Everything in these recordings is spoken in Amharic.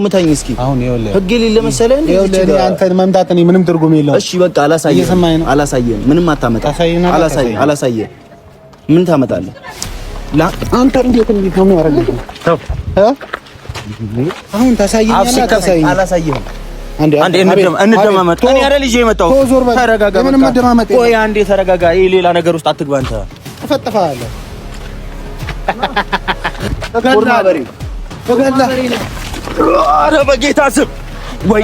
መታኝ እስኪ አሁን ይኸውልህ ህግ የሌለ መሰለህ እንዴ? ይኸውልህ አንተን መምታት እኔ ምንም ትርጉም የለውም። እሺ በቃ አላሳየህም። ምንም አታመጣ። አላሳየህም። ምን ታመጣለህ? አንተ እንዴት ነው የሚያደርገው? አሁን ታሳየኛለህ። አላሳየህም። አንዴ እንደማመጥ እኔ አይደል ልጅ የመጣው። ተረጋጋ። ምንም መደማመጥ። ቆይ አንዴ ተረጋጋ። ይሄ ሌላ ነገር ውስጥ አትግባ አንተ። ተፈጥፈሃለህ። ኧረ በጌታ ስም ወይ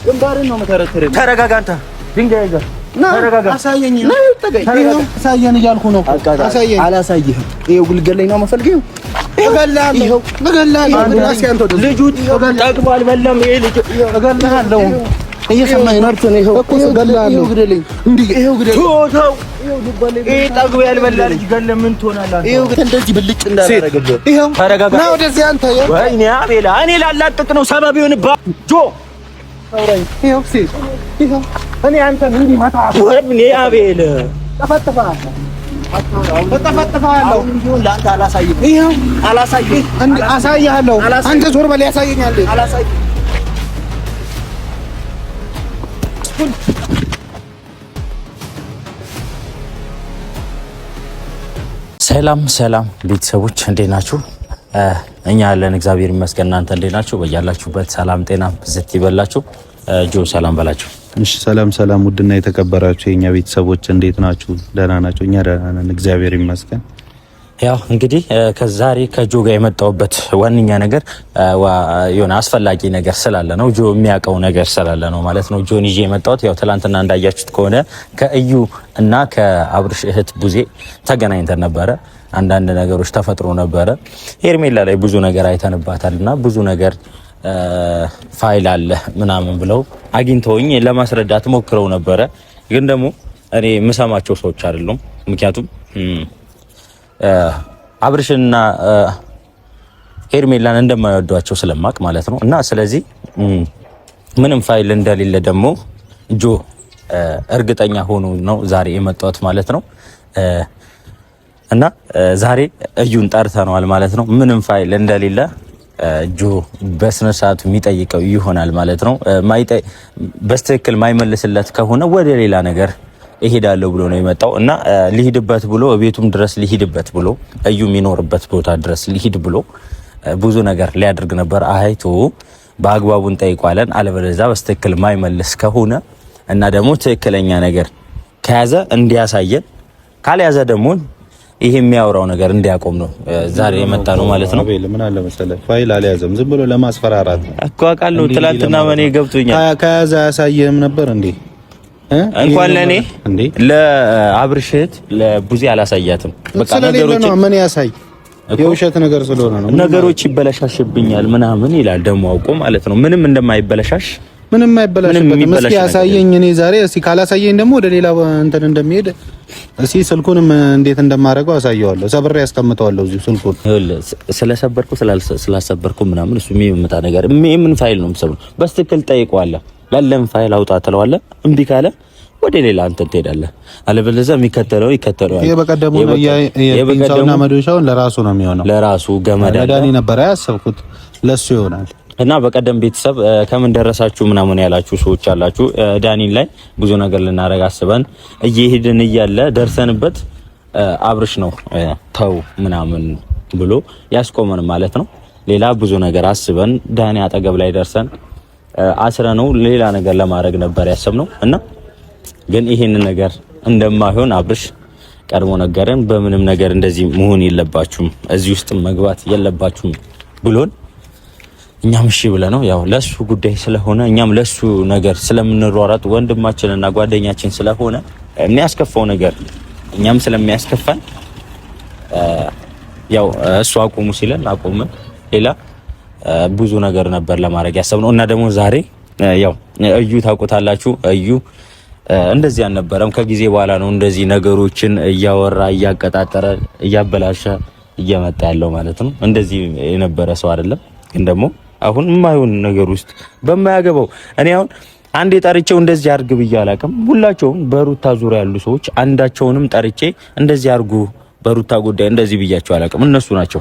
ግንባርን ነው የምተረትርህ። ተረጋጋ አንተ ድንጋይ ይዘህ ተረጋጋ። አሳየኝ። አሳየን እያልኩ ነው። አሳየኝ። አላሳየህም። ይኸው ልገለኝ ነው የምፈልገው። እገላለሁ። ልጁ ጠግቦ አልበላም። ይሄ ልጅ እገላለሁ። እየሰማኸኝ ነው አይደል? ይኸው እኮ እገላለሁ። ግደለኝ። ይኸው ግደለኝ። ተው። ይሄ ጠግቦ ያልበላ ልጅ ገለህ ምን ትሆናለህ? ይኸው እንደዚህ ብልጭ እንዳላደረግልህ። ይኸው ተረጋጋ። ና ወደዚህ አንተ። ወይኔ አቤላ፣ እኔ ላላጥጥ ነው ሰበብ ይሆንብህ። ጆ ይኸው ሴት ይኸው እኔ አንተ ምን ይመጣ ወይኔ አቤል ተፈጥፈሃለሁ። ለአንተ አላሳይህም። ይኸው አላሳይህም። አሳይሃለሁ። አንተ ዞር በል። ያሳየኛል። አላሳይህም። ሰላም ቤተሰቦች እንዴት ናችሁ? እኛ ያለን እግዚአብሔር ይመስገን። እናንተ እንዴት ናችሁ? በያላችሁበት ሰላም ጤና ብዝት ይበላችሁ። ጆ ሰላም በላችሁ። እሺ ሰላም ውድና የተከበራችሁ የኛ ቤተሰቦች እንዴት ናችሁ? ደህና ናችሁ? እኛ ደህና ነን እግዚአብሔር ይመስገን። ያው እንግዲህ ከዛሬ ከጆ ጋር የመጣሁበት ዋነኛ ነገር የሆነ አስፈላጊ ነገር ስላለ ነው። ጆ የሚያውቀው ነገር ስላለ ነው ማለት ነው ጆን ይዤ የመጣሁት። ያው ትላንትና እንዳያችሁት ከሆነ ከእዩ እና ከአብርሽ እህት ቡዜ ተገናኝተን ነበረ። አንዳንድ ነገሮች ተፈጥሮ ነበረ። ሄርሜላ ላይ ብዙ ነገር አይተንባታልና ብዙ ነገር ፋይል አለ ምናምን ብለው አግኝተውኝ ለማስረዳት ሞክረው ነበረ። ግን ደግሞ እኔ የምሰማቸው ሰዎች አይደሉም። ምክንያቱም አብርሽና ሄርሜላን እንደማይወዷቸው ስለማቅ ማለት ነው። እና ስለዚህ ምንም ፋይል እንደሌለ ደግሞ ጆ እርግጠኛ ሆኖ ነው ዛሬ የመጣሁት ማለት ነው። እና ዛሬ እዩን ጠርተነዋል ማለት ነው። ምንም ፋይል እንደሌለ ጆ በስነ ስርዓቱ የሚጠይቀው ይሆናል ማለት ነው። በስትክክል ማይመልስለት ከሆነ ወደ ሌላ ነገር እሄዳለሁ ብሎ ነው የመጣው እና ሊሄድበት ብሎ ቤቱም ድረስ ሊሄድበት ብሎ እዩ የሚኖርበት ቦታ ድረስ ሊሄድ ብሎ ብዙ ነገር ሊያደርግ ነበር። አይቶ በአግባቡን ጠይቋለን። አለበለዚያ በስትክክል ማይመልስ ከሆነ እና ደግሞ ትክክለኛ ነገር ከያዘ እንዲያሳየን፣ ካልያዘ ደግሞ ይሄ የሚያወራው ነገር እንዲያቆም ነው ዛሬ የመጣ ነው ማለት ነው። አቤል ምን አለ መሰለህ፣ ፋይል አልያዘም፣ ዝም ብሎ ለማስፈራራት እኮ አውቃለሁ። ትላንትና ማኔ ገብቶኛል። ከያዘ አያሳየህም ነበር እንዴ? እንኳን ለኔ ለአብርሽት ለቡዜ አላሳያትም። በቃ ነገሮች ምን ያሳይ የውሸት ነገር ስለሆነ ነው። ነገሮች ይበላሻሽብኛል ምናምን ይላል ደግሞ አውቆ ማለት ነው። ምንም እንደማይበላሻሽ ምንም አይበላሽበትም። እስኪ ያሳየኝ። እኔ ዛሬ እስኪ ካላሳየኝ ደግሞ ወደ ሌላ እንትን እንደሚሄድ እስኪ ስልኩንም እንዴት እንደማደርገው አሳየዋለሁ። ሰብሬ ያስቀምጠዋለሁ እዚህ ስልኩን። ስለሰበርኩ ስላሰበርኩ ምናምን እሱ የሚመጣ ነገር ምን ፋይል ነው የምሰብረው? በስትክክል ጠይቀዋለሁ። ያለን ፋይል አውጣ ትለዋለህ። እምቢ ካለ ወደ ሌላ እንትን ትሄዳለህ። አለበለዚያ የሚከተለው ይከተለዋል። የበቀደሙ የቢንሳውና መዶሻውን ለራሱ ነው የሚሆነው። ለራሱ ገመዳ ዳኒ ነበር ያሰብኩት ለሱ ይሆናል። እና በቀደም ቤተሰብ ከምን ደረሳችሁ ምናምን ያላችሁ ሰዎች አላችሁ። ዳኒን ላይ ብዙ ነገር ልናረግ አስበን እየሄድን እያለ ደርሰንበት አብርሽ ነው ተው ምናምን ብሎ ያስቆመን ማለት ነው። ሌላ ብዙ ነገር አስበን ዳኒ አጠገብ ላይ ደርሰን አስረነው ሌላ ነገር ለማድረግ ነበር ያሰብነው። እና ግን ይሄን ነገር እንደማይሆን አብርሽ ቀድሞ ነገረን። በምንም ነገር እንደዚህ መሆን የለባችሁም፣ እዚህ ውስጥ መግባት የለባችሁም ብሎን እኛም እሺ ብለነው ያው ለሱ ጉዳይ ስለሆነ እኛም ለሱ ነገር ስለምንሯሯጥ ወንድማችንና ጓደኛችን ስለሆነ የሚያስከፋው ነገር እኛም ስለሚያስከፋን ያው እሱ አቁሙ ሲለን አቁመን ሌላ ብዙ ነገር ነበር ለማድረግ ያሰብነው። እና ደግሞ ዛሬ ያው እዩ ታውቁታላችሁ። እዩ እንደዚህ አልነበረም። ከጊዜ በኋላ ነው እንደዚህ ነገሮችን እያወራ እያቀጣጠረ እያበላሸ እየመጣ ያለው ማለት ነው። እንደዚህ የነበረ ሰው አይደለም። ግን ደግሞ አሁን የማይሆን ነገር ውስጥ በማያገባው እኔ አሁን አንዴ ጠርቼው እንደዚህ አርግ ብዬ አላውቅም። ሁላቸውም በሩታ ዙሪያ ያሉ ሰዎች አንዳቸውንም ጠርቼ እንደዚህ አርጉ በሩታ ጉዳይ እንደዚህ ብያቸው አላውቅም። እነሱ ናቸው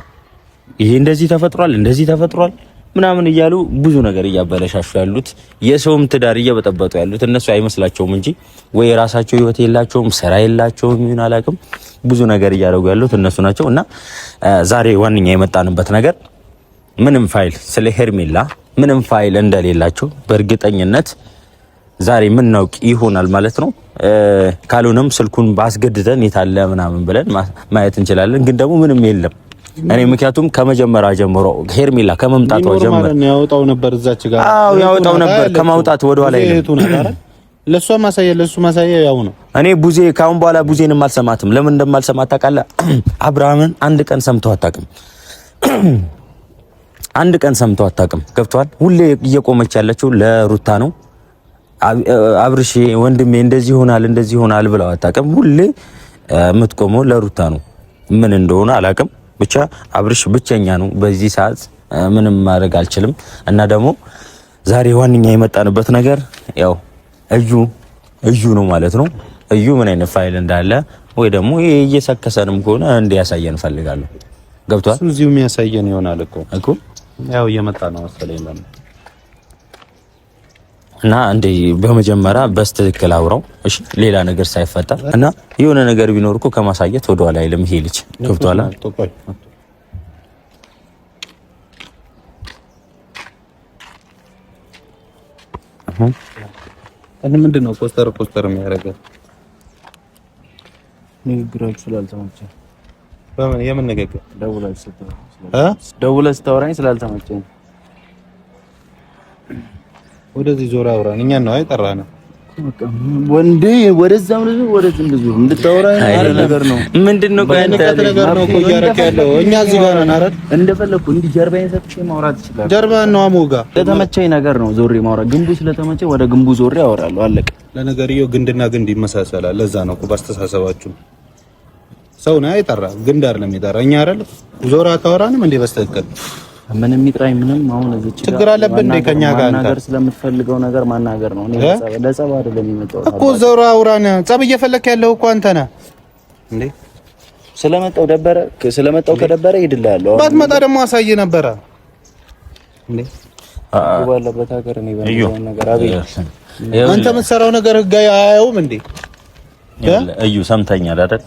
ይሄ እንደዚህ ተፈጥሯል ምናምን እያሉ ብዙ ነገር እያበለሻሹ ያሉት የሰውም ትዳር እየበጠበጡ ያሉት እነሱ አይመስላቸውም እንጂ ወይ የራሳቸው ህይወት የላቸውም፣ ስራ የላቸውም፣ ምን አላውቅም ብዙ ነገር እያደረጉ ያሉት እነሱ ናቸው። እና ዛሬ ዋንኛ የመጣንበት ነገር ምንም ፋይል ስለ ሄርሜላ ምንም ፋይል እንደሌላቸው በእርግጠኝነት ዛሬ ምናውቅ ይሆናል ማለት ነው። ካልሆነም ስልኩን ባስገድደን የታለ ምናምን ብለን ማየት እንችላለን። ግን ደግሞ ምንም የለም። እኔ ምክንያቱም ከመጀመሪያ ጀምሮ ሄርሜላ ከመምጣቷ ጀምሮ ያወጣው ነበር እዛች ጋር ያወጣው ነበር ከማውጣት ወደ ኋላ ይሄ ለሷ ማሳያ ያው ነው። እኔ ቡዜ ካሁን በኋላ ቡዜንም አልሰማትም። ለምን እንደማልሰማት ታውቃለህ? አብርሃምን አንድ ቀን ሰምተው አታውቅም። አንድ ቀን ሰምተው አታውቅም። ገብቷል። ሁሌ እየቆመች ያለችው ለሩታ ነው። አብርሽ ወንድሜ እንደዚህ ሆናል ብለው አታውቅም። ሁሌ የምትቆመው ለሩታ ነው። ምን እንደሆነ አላውቅም። ብቻ አብርሽ ብቸኛ ነው በዚህ ሰዓት። ምንም ማድረግ አልችልም። እና ደግሞ ዛሬ ዋንኛ የመጣንበት ነገር ያው እዩ ነው ማለት ነው። እዩ ምን አይነት ፋይል እንዳለ ወይ ደግሞ እየሰከሰንም ከሆነ እንዲያሳየን ፈልጋለሁ። ገብቷል። እዚሁ የሚያሳየን ይሆናል እኮ ያው እየመጣ ነው መሰለኝ። እና እንደ በመጀመሪያ በስትክክል አውራው እሺ፣ ሌላ ነገር ሳይፈጠር እና የሆነ ነገር ቢኖር እኮ ከማሳየት ወደ ኋላ አይልም ይሄ ልጅ። ገብቷል። እኔ ምንድነው ፖስተር የሚያደርገው? ንግግራችሁ ስላልተመቸኝ። በምን የምን ንግግር? ደውለህ ስታወራኝ ስላልተመቸኝ ወደዚህ ዞር አውራን። እኛ ነው አይጠራነው ወንዴ ወደዛም ልጅ ወደዚህ ልጅ እንድታወራኝ ነገር ነው። ምንድነው ነገር ነው እኮ እያደረክ ያለው። እኛ እዚህ ጋር ነን አይደል? እንደፈለኩ እንዲህ ጀርባዬን ሰጥቼ ማውራት ይችላል። ጀርባህን ነው አሞጋ። ለተመቸኝ ነገር ነው ዞሬ ማውራት። ግንቡ ስለተመቸኝ ወደ ግንቡ ዞሬ አወራለሁ። አለቀ። ለነገርየው ግንድና ግንድ ይመሳሰላል። ለዛ ነው እኮ ባስተሳሰባችሁ ሰው ነው አይጠራ። ግንድ አይደለም የጠራ እኛ አይደል? ዞራ አታወራንም እንዴ? በስተቀር ምንም ይጥራኝ ምንም። አሁን እዚህ ችግር አለብን እንዴ? ከኛ ጋር ነገር ስለምትፈልገው ነገር ማናገር ነው። እኔ ለጸብ አይደለም የሚመጣው እኮ ዞራ አውራን። ጸብ እየፈለክ ያለው እኮ አንተ ነህ እንዴ? ስለመጣው ከደበረ ይድልሃለሁ። ባትመጣ ደግሞ አሳይ ነበረ እንዴ? ባለበት ሀገር እኔ በእንደዚህ ነገር አቤት አንተ የምትሰራው ነገር ህጋዊ አያየውም እንዴ? እዩ ሰምተኛል አይደል?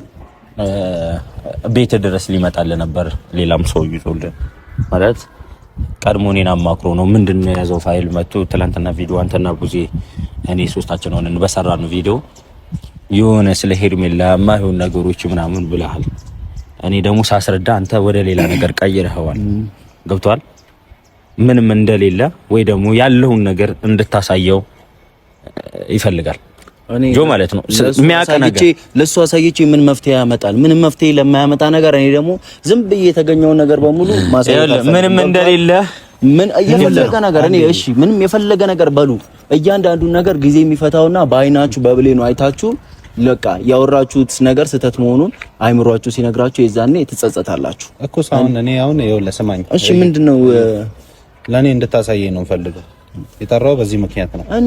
ቤት ድረስ ሊመጣልህ ነበር ሌላም ሰው ይዞልህ ማለት ቀድሞ እኔን አማክሮ ነው። ምንድነው የያዘው ፋይል መጥቶ ትላንትና ቪዲዮ አንተና ቡዜ እኔ ሶስታችን ሆነን በሰራነው ቪዲዮ የሆነ ስለ ሄርሜላ የማይሆን ነገሮች ምናምን ብለሃል። እኔ ደግሞ ሳስረዳ አንተ ወደ ሌላ ነገር ቀይረኸዋል። ገብቷል። ምንም እንደሌለ ወይ ደግሞ ያለውን ነገር እንድታሳየው ይፈልጋል ጆ ማለት ነው። የሚያውቅ ነገር ለሱ አሳይቼ ምን መፍትሄ ያመጣል? ምንም መፍትሄ ለማያመጣ ነገር እኔ ደግሞ ዝም ብዬ የተገኘውን ነገር በሙሉ ማሳየት ምንም እንደሌለ ምን የፈለገ ነገር እኔ እሺ ምንም የፈለገ ነገር በሉ። እያንዳንዱን ነገር ጊዜ የሚፈታውና በአይናችሁ በብሌኑ አይታችሁ ለቃ ያወራችሁት ነገር ስህተት መሆኑን አይምሯችሁ ሲነግራችሁ የዛኔ ትጸጸታላችሁ እኮ። ሳውን እኔ አሁን ይኸውልህ ስማኝ። እሺ ምንድነው ለኔ እንድታሳየኝ ነው ፈልገው የጠራው በዚህ ምክንያት ነው። እኔ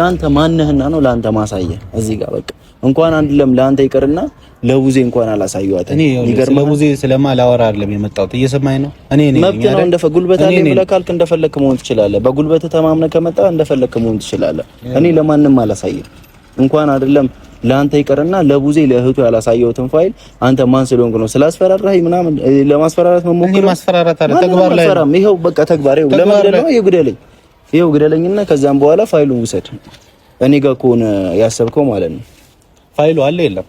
አንተ ማንህና ነው ለአንተ ማሳየ እዚህ ጋር በቃ እንኳን አንድለም ለአንተ ይቅርና ለቡዜ እንኳን አላሳየዋት። እኔ ለቡዜ ስለማላወራ አይደለም የመጣሁት። እየሰማኝ ነው። እኔ መብት ነው። እንደፈ ጉልበት አለ ብለህ ካልክ እንደፈለክ መሆን ትችላለህ። በጉልበት ተማምነህ ከመጣ እንደፈለክ መሆን ትችላለህ። እኔ ለማንም አላሳየም። እንኳን አይደለም ለአንተ ይቅርና ለቡዜ ለእህቱ ያላሳየውትን ፋይል አንተ ማን ስለሆንክ ነው ስላስፈራራህ ምናምን ለማስፈራራት መሞከር? እኔ ማስፈራራት አይደል ተግባር ላይ ነው። ይሄው በቃ ተግባሬው ለመግደል ነው። ይሄው ግደለኝና ከዛም በኋላ ፋይሉን ውሰድ። እኔ ጋር ከሆነ ያሰብከው ማለት ነው። ፋይሉ አለ የለም?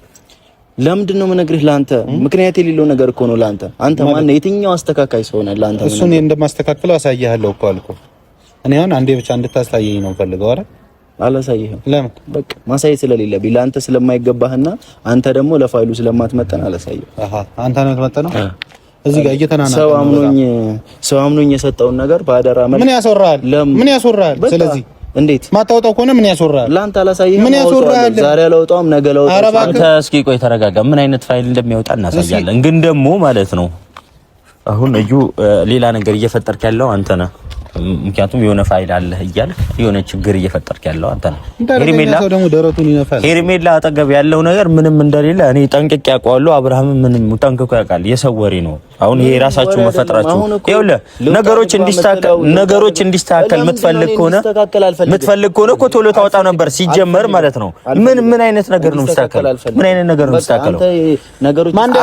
ለምንድን ነው የምነግርህ? ለአንተ ምክንያት የሌለው ነገር እኮ ነው። ለአንተ አንተ ማን የትኛው አስተካካይ ሰው ነህ? ለአንተ እሱ እኔ እንደማስተካክለው አሳያለሁ እኮ አልኩህ። እኔ አሁን አንዴ ብቻ እንድታሳየኝ ነው ፈልገው አይደል? አላሳየህም። ለምን? በቃ ማሳየት ስለሌለብኝ ለአንተ ስለማይገባህና አንተ ደግሞ ለፋይሉ ስለማትመጠን አላሳየህም። አንተ ነው የምትመጠነው እዚህ ጋር እየተናናቀ ሰው አምኖኝ የሰጠውን ነገር በአደራ ምን ያስወራል? ስለዚህ እንዴት ማታወጣው ከሆነ ምን ያስወራል? ላንተ አላሳየህም። ምን ያስወራል? ዛሬ አላወጣውም፣ ነገ አላወጣውም። አንተ እስኪ ቆይ ተረጋጋ። ምን አይነት ፋይል እንደሚያወጣ እናሳያለን። ግን ደግሞ ማለት ነው አሁን እዩ ሌላ ነገር እየፈጠርክ ያለው አንተ ነህ። ምክንያቱም የሆነ ፋይል አለ እያልክ የሆነ ችግር እየፈጠርክ ያለው አንተ ነህ። ሄርሜላ አጠገብ ያለው ነገር ምንም እንደሌለ እኔ ጠንቅቄ ያውቀዋለሁ። አብርሃም ምንም ጠንቅቆ ያውቃል። የሰው ወሬ ነው አሁን ይሄ ራሳችሁ መፈጥራችሁ ይኸውልህ ነገሮች እንዲስተካከል የምትፈልግ ከሆነ እኮ ቶሎ ታወጣው ነበር ሲጀመር ማለት ነው። ምን አይነት ነገር ነው የሚስተካከለው? ምን አይነት ነገር ነው የሚስተካከለው?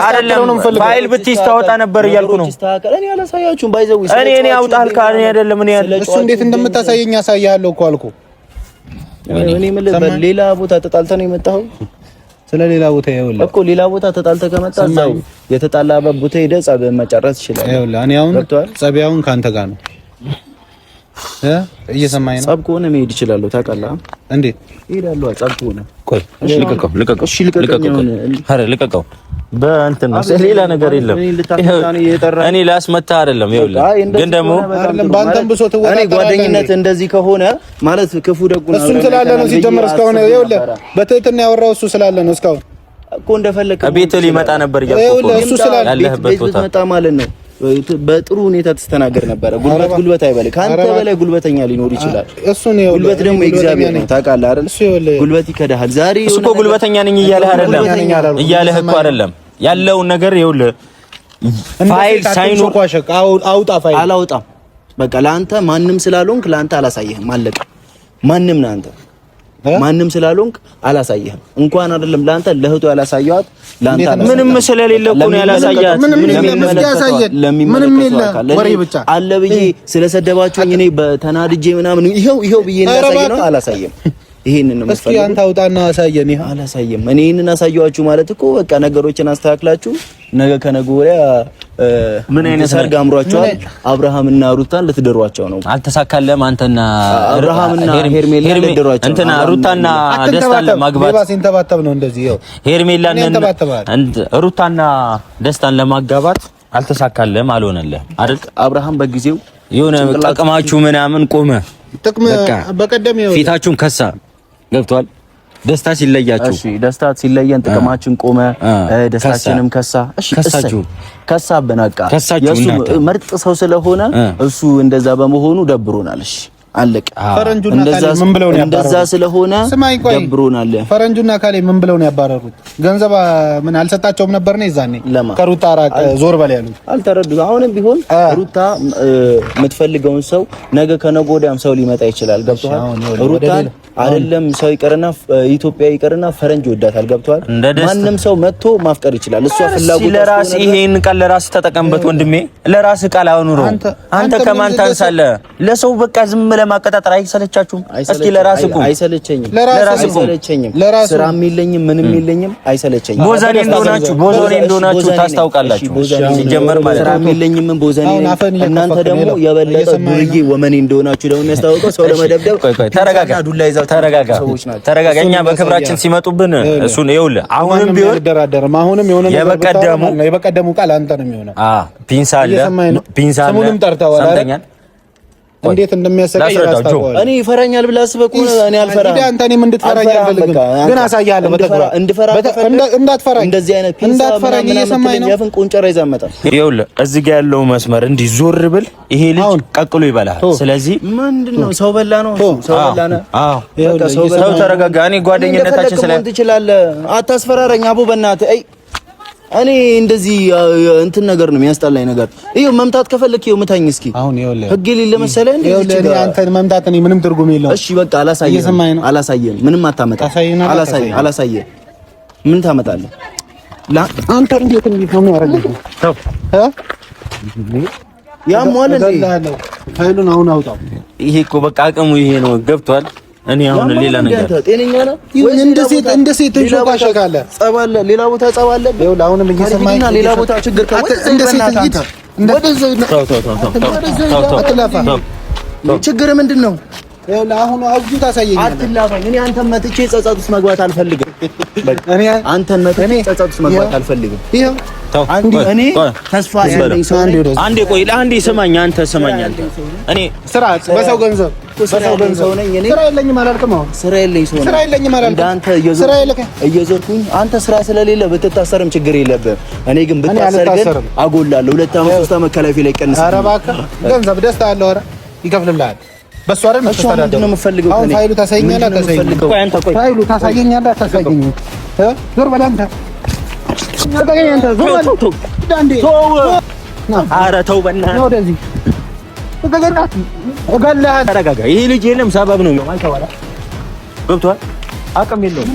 አይደለም ፋይል ብትይዝ ታወጣ ነበር እያልኩ ነው። እኔ አላሳያችሁም ባይዘው እኔ አውጣል ካለ አይደለም ምን ያለ እሱ እንዴት እንደምታሳየኝ አሳያለሁ እኮ አልኩ። እኔ ምን ሌላ ቦታ ተጣልተህ ነው የመጣኸው? ስለሌላ ቦታ ይኸውልህ እኮ ሌላ ቦታ ተጣልተህ ከመጣ እዛው የተጣላበት ቦታ ሄደህ ጸብ መጨረስ ይችላል። ይኸውልህ እኔ አሁን ጸቢያውን ካንተ ጋር ነው እየሰማኸኝ ነው። ጸብ ከሆነ መሄድ ይችላል። ታውቃለህ እንዴ? እሄዳለሁ ጸብ ከሆነ ቆይ ልቀቀው በእንትን ነው ሌላ ነገር የለም። እኔ ላስመታ አይደለም ይኸውልህ ግን ደግሞ በአንተም ብሶት እኔ ጓደኝነት እንደዚህ ከሆነ ማለት ክፉ ደጉ ነው እሱም ስላለ ነው ሲጀመር እስካሁን ይኸውልህ በትህትና ያወራው እሱ ስላለ ነው እስካሁን እኮ እንደፈለከ ቤት ሊመጣ ነበር እያልኩ እሱ ስላለ ያለህበት ቦታ መጣ ማለት ነው። በጥሩ ሁኔታ ተስተናገር ነበር። ጉልበት አይበል ካንተ በላይ ጉልበተኛ ሊኖር ይችላል። ጉልበት ደግሞ እግዚአብሔር ነው ታውቃለህ አይደል? ጉልበት ይከዳሃል። ዛሬ እሱ እኮ ጉልበተኛ ነኝ እያለህ እኮ አይደለም ያለውን ነገር ይኸውልህ ፋይል ሳይኖር አውጣ ፋይል አላውጣም። በቃ ለአንተ ማንም ስላልሆንክ ለአንተ አላሳየህም። አለቀ። ማንም ነህ አንተ ማንም ስላልሆንክ አላሳየህም። እንኳን አይደለም ለአንተ ለህቶ ያላሳየኋት ለአንተ ምንም ስለሌለ እኮ ነው ያላሳያት። ምንም የለ ወሬ ብቻ አለ ብዬ ስለሰደባችሁኝ እኔ በተናድጄ ምናምን ይሄው ብዬ እንዳሳየ ነው አላሳየም። ይሄንን ነው እስኪ አንተ አውጣና አሳየን። ይሄ አላሳየም። እኔ ይሄንን አሳየኋችሁ ማለት እኮ በቃ ነገሮችን አስተካክላችሁ ነገ ከነገ ወዲያ ምን አይነት ሰርግ አምሯቸዋል። አብርሃምና ሩታን ልትደሯቸው ነው። አልተሳካለም። አንተና አብርሃምና ሄርሜላ ልትደሯቸው እንትና ሩታና ደስታን ለማግባት ሲንተባተብ ነው እንደዚህ ይኸው ሄርሜላን ሩታና ደስታን ለማጋባት አልተሳካለም፣ አልሆነልህም አይደል? አብርሃም በጊዜው የሆነ ጥቅማችሁ ምናምን ቆመ። ጥቅም በቀደም ይኸው ፊታችሁን ከሳ ገብቷል። ደስታ ሲለያችሁ እሺ፣ ደስታ ሲለየን ጥቅማችን ቆመ፣ ደስታችንም ከሳ። እሺ ከሳ በናቃ የሱ ምርጥ ሰው ስለሆነ እሱ እንደዛ በመሆኑ ደብሮናል። እሺ አለቀ። እንደዛ ስለሆነ ደብሮናል። ፈረንጁና ካሌ ምን ብለው ነው ያባረሩት? ገንዘብ ምን አልሰጣቸውም ነበር ነው ይዛኔ ከሩታ ራቅ ዞር በል ያሉት። አልተረዱ። አሁንም ቢሆን ሩታ የምትፈልገውን ሰው ነገ ከነገ ወዲያም ሰው ሊመጣ ይችላል። ገብቶሃል? ሩታ አይደለም ሰው ይቀርና ኢትዮጵያ ይቀርና ፈረንጅ ወዳታል። ገብቶሃል? ማንም ሰው መጥቶ ማፍቀር ይችላል። እሷ ፍላጎት ለራስ ይሄን ቃል ለራስ ተጠቀምበት ወንድሜ። ለራስ ቃል አኑረው። አንተ ከማን ታንሳለህ? ለሰው በቃ ዝም ለማቀጣጠር አይሰለቻችሁም? እስኪ ለራስ እኮ አይሰለቸኝም። ስራም የለኝም ምንም የለኝም። አይሰለቸኝም። ቦዛኔ እንደሆናችሁ ታስታውቃላችሁ። ሲጀመር ማለት ስራም የለኝም ቦዛኔ። እናንተ ደግሞ የበለጠ ዱርዬ ወመኔ እንደሆናችሁ ደግሞ የሚያስታውቀው ሰው ለመደብደብ ተረጋጋ። እኛ በክብራችን ሲመጡብን እሱን ይኸውልህ አሁንም ቢሆን የበቀደሙ ቃል አንተ ነው የሚሆነው። ፒንሳ አለ ስሙንም ጠርተዋል። እንዴት እንደሚያሰቃይ ያስታውቃል። እኔ ይፈራኛል ብለህ አስበህ ከሆነ እኔ አልፈራም። አንተ እኔም እንድትፈራኝ አልፈልግም፣ ግን አሳያለሁ። እንዳትፈራኝ እንደዚህ አይነት እንዳትፈራኝ እየሰማኸኝ ነው። ያፍን ቆንጨራ ይዘህ መጣ። ይኸውልህ እዚህ ጋር ያለው መስመር እንዲህ ዞር ብል ይሄ ልጅ ቀቅሎ ይበላል። ስለዚህ ምንድነው ሰው በላ ነው ሰው በላ ነው። አዎ ሰው ተረጋጋ። እኔ ጓደኝነታችን ስለ ትችላለህ። አታስፈራረኝ አቡ በእናትህ። አይ እኔ እንደዚህ እንትን ነገር ነው የሚያስጠላኝ ነገር። ይኸው መምታት ከፈለክ ይኸው ምታኝ እስኪ። አሁን ይኸውልህ ህግ የሌለ መሰለህ እንዴ? ይኸውልህ አንተን መምታት እኔ ምንም ትርጉም የለውም። እሺ በቃ አላሳየህም። ምንም አታመጣ። አላሳየህም። ምን ታመጣለህ? አንተ እንዴት ነው የሚያረጋግጥ? ተው ያም ወለ እንዴ ፋይሉን አሁን አውጣው። ይሄ እኮ በቃ አቅሙ ይሄ ነው። ገብቷል። እኔ አሁን ሌላ ነገር ጤነኛ ነው ወይ? እንደ ሴት ተንሾካሸካለ ጸባለ ሌላ ቦታ ጸባለ። ይኸውልህ አሁንም እየሰማኸኝ ሌላ ቦታ ችግር ካለ እንደ ሴት ችግር ምንድን ነው? ይኸውልህ አሁን አውጁ ታሳየኛለህ። አትላፋኝ። እኔ አንተን መጥቼ ጸጸት ውስጥ መግባት አልፈልግም። አንተን መጥቼ ጸጸት ውስጥ መግባት አልፈልግም። ይኸው እኔ ተስፋ ያለኝ ሰው አንዴ ቆይ፣ ለአንዴ ስማኝ። አንተ ስማኝ። አንተ እኔ ስራ በሰው ገንዘብ ሰው ነኝ። እኔ ስራ የለኝም አላልክም? አሁን ስራ የለኝ ሰው ነኝ። ስራ የለኝም አላልክም? አንተ እየዞርኩኝ አንተ ስራ ስለሌለ ብትታሰርም ችግር የለብህም። እኔ ግን ብታሰር ግን አጎላለሁ። 2 ዓመት 3 ዓመት ከላፊ ላይ ቀንስ። ኧረ እባክህ ገንዘብ ደስታ አለው። ኧረ ይከፍልልሃል። በሱ አይደል ምንድን ነው የምፈልገው? አሁን ፋይሉ ታሳየኛለህ። ፋይሉ ታሳየኛለህ። አታሳየኝም? ዞር በል አንተ። ኧረ ተው በእናትህ ነው ወደዚህ እገለሃለሁ። ተረጋጋ። ይሄ ልጅ የለም ሰበብ ነው አይተዋላ። ገብቶሃል? አቅም የለውም።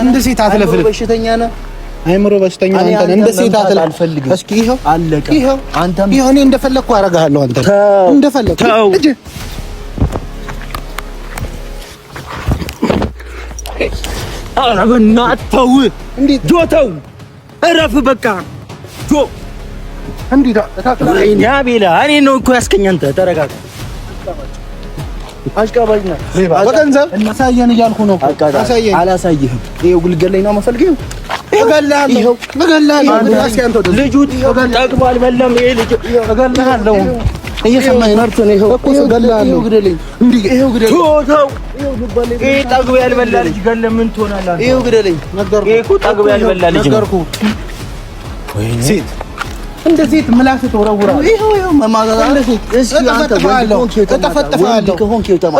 እንደ ሴት አትለፍልፍ። በሽተኛ ነህ። አይምሮ በሽተኛ አንተ ነህ። እንደ ሴት አትለፍልፍ። እስኪ ይኸው አለቀ። ይኸው እኔ እንደፈለኩ አደርግሃለሁ። አንተ እንደፈለኩ እጅ ኧረ በእናትህ ተው። እንዴት ጆ ተው፣ እረፍ በቃ ጆ። እንዴት አቤላ እኔ ነው እኮ ያስከኝ። አንተ ተረጋጋ። አሽቃባጭ ነህ። በገንዘብ እናሳየን እያልኩ ነው። አሳየን። አላሳየህም። ይኸው ግልገለኝ ነው መፈልገው። እገላለሁ። ልጁ ጠግቧል። በለም ይሄ ልጅ እገላለሁ። እየሰማኸኝ ነው? ይኸው እኮ እገላለሁ። ግደለኝ። ይኸው ግደለኝ። ተው። ይሄ ጠግቦ ያልበላ ልጅ ገለህ ምን ትሆናለህ? ይኸው ግደለኝ። ይሄ እኮ ጠግቦ ያልበላ ልጅ ነገርኩህ። ሴት እንደ ሴት ምላስ ተወረውራለህ። ይኸው መማጋጋ እንደ ሴት እስኪ አንተ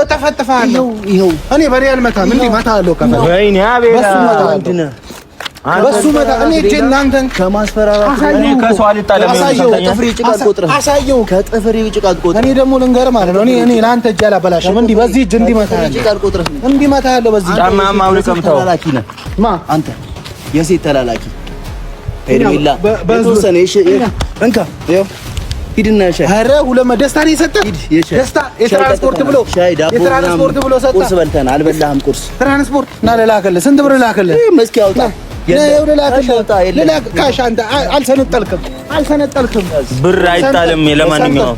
እጠፈጥፍሃለሁ። ይኸው እኔ በሬ አልመታም። እንዴ እመታሃለሁ። ወይኔ አቤላ በሱ መታ እኔ እጄን አንተን ከማስፈራራት እኔ ከሰው አልጣለም። ከጥፍሬ ጭቃ አትቆጥርም። አሳየው። ከጥፍሬ ጭቃ አትቆጥርም። እኔ ደግሞ ልንገርህ ማለት ነው። እኔ ለአንተ እጅ አላበላሽም። እንዲህ በዚህ እጅ እንዲመታሃለሁ። ጭቃ አትቆጥርም። እንዲመታሃለሁ በዚህ ጫማማ አውልቀም። ተው። ተላላኪ ነህ አንተ፣ የሴት ተላላኪ ሄድሚላ በተወሰነ እንካ ይኸው ሂድና ሻይ። ኧረ ሁለማ ደስታ ነው የሰጠህ። ደስታ የትራንስፖርት ብሎ ሰጠህ። ቁርስ በልተን አልበላህም። ቁርስ ትራንስፖርት እና ልላክልህ። ስንት ብር ልላክልህ? መስኪ አውጣ። አልሰነጠልክም። ብር አይጣልም። ለማንኛውም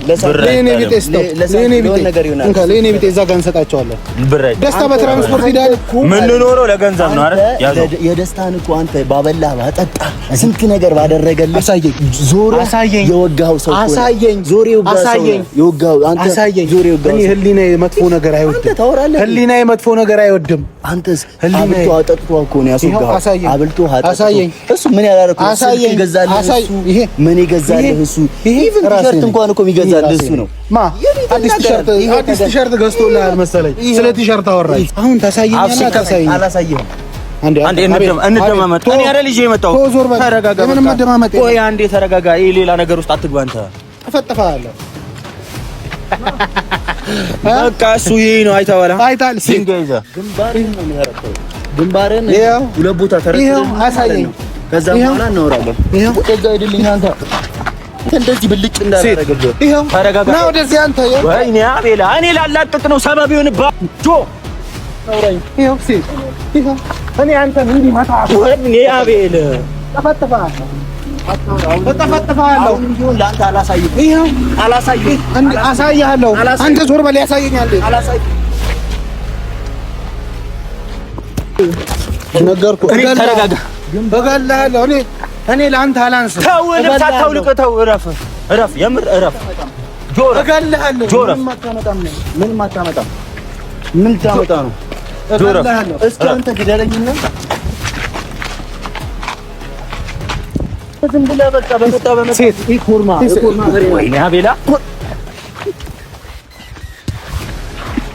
ለእኔ ቤት እዛ ጋር እንሰጣቸዋለን። ደስታ በትራንስፖርት ሄዳል። የምንኖረው ለገንዘብ ነው አይደል? የደስታን እኮ አንተ ባበላህ ባጠጣ ስንት ነገር ባደረገልህ አሳየኝ። የወጋኸው ሰው አሳየኝ። ዞር የወጋኸው አንተ ዞር የወጋኸው። እኔ ህሊናዬ መጥፎ ነገር አይወድም። ህሊናዬ መጥፎ ነገር አይወድም። አንተስ አብልቶ አጠጥቶ እኮ ነው ያስወጋኸው። አብልቶ አሳየኝ። እሱ ምን ያላረኩ አሳየኝ። ይሄ ምን ይገዛልህ? እሱ ኢቭን ቲሸርት እንኳን እኮ የሚገዛልህ እሱ ነው። አዲስ ቲሸርት ገዝቶልሃል መሰለኝ። ስለ ቲሸርት አወራኝ። አሁን ታሳየኛለህ? ታሳየኝ። አላሳየህም። አንዴ እንደማመጥ እኔ አይደል ይዤ የመጣው። ተረጋጋ። ምንም መደማመጥ የለም። ቆይ አንዴ ተረጋጋ። ይሄ ሌላ ነገር ውስጥ አትግባ አንተ። እፈጥፍሃለሁ። በቃ እሱ ይሄ ነው። አይተኸዋል? አይተሃል? ግንባርህን ነው የሚያረከው። ግንባርህን ሁለት ቦታ ተረክተህ አሳየኝ። ከዛ በኋላ እናወራለን። ወደዛ ሄድልኝ አንተ እንደዚህ ብልጭ እንዳላረገብህ። ይሄው ተረጋጋ። ና ወደዚህ አንተ። ወይኔ አቤላ እኔ ላላጥጥ ነው ሰበብ ይሆንብህ። ጆ አውራኝ። ይሄው ሴት ይሄው እኔ አንተን እንዲህ መታ። ወይኔ አቤላ ተፈጥፈሃለሁ። ለአንተ አላሳይም። ይሄው አላሳይም። አሳይሃለሁ። አንተ ዞር በል። ያሳየኛል። አላሳይም። ነገርኩህ። እኔ ተረጋጋ። እገላለሁ። እኔ ለአንተ አላንስም። ተው፣ ልብስ አታውልቅ። ተው፣ እረፍ። የምር እረፍ። ጆሮ እገላለሁ። ምንም አታመጣም። ምን ታመጣ ነው? እገላለሁ። እስኪ አንተ ግደለኝና ዝም ብለህ በቃ በመጣ ሴት ኮርማ ወይኔ አቤላ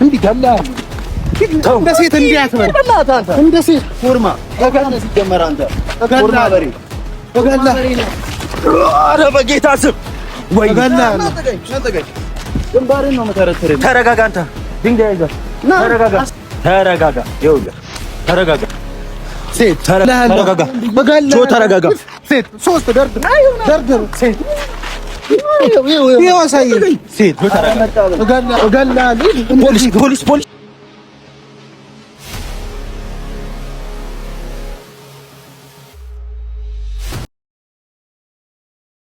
እንዲህ ገላለሁ። እንደ ሴት እንዲህ አትበል። እንደ ሴት ኮርማ ተጋነ ሲጀመር አንተ ኮርማ በሬ ኧረ በጌታ ስም ወይ ግንባርህን ነው የምተረትርህ። ተረጋጋ። አንተ ድንጋይ ይዘህ ተረጋጋ። ይኸውልህ ተረጋጋ። ሴት ተረጋጋ። ተረጋጋ። ሴት ሶስት ደርድር። ሴት ይኸው አሳየኝ። ሴት እገላለሁ። ፖሊስ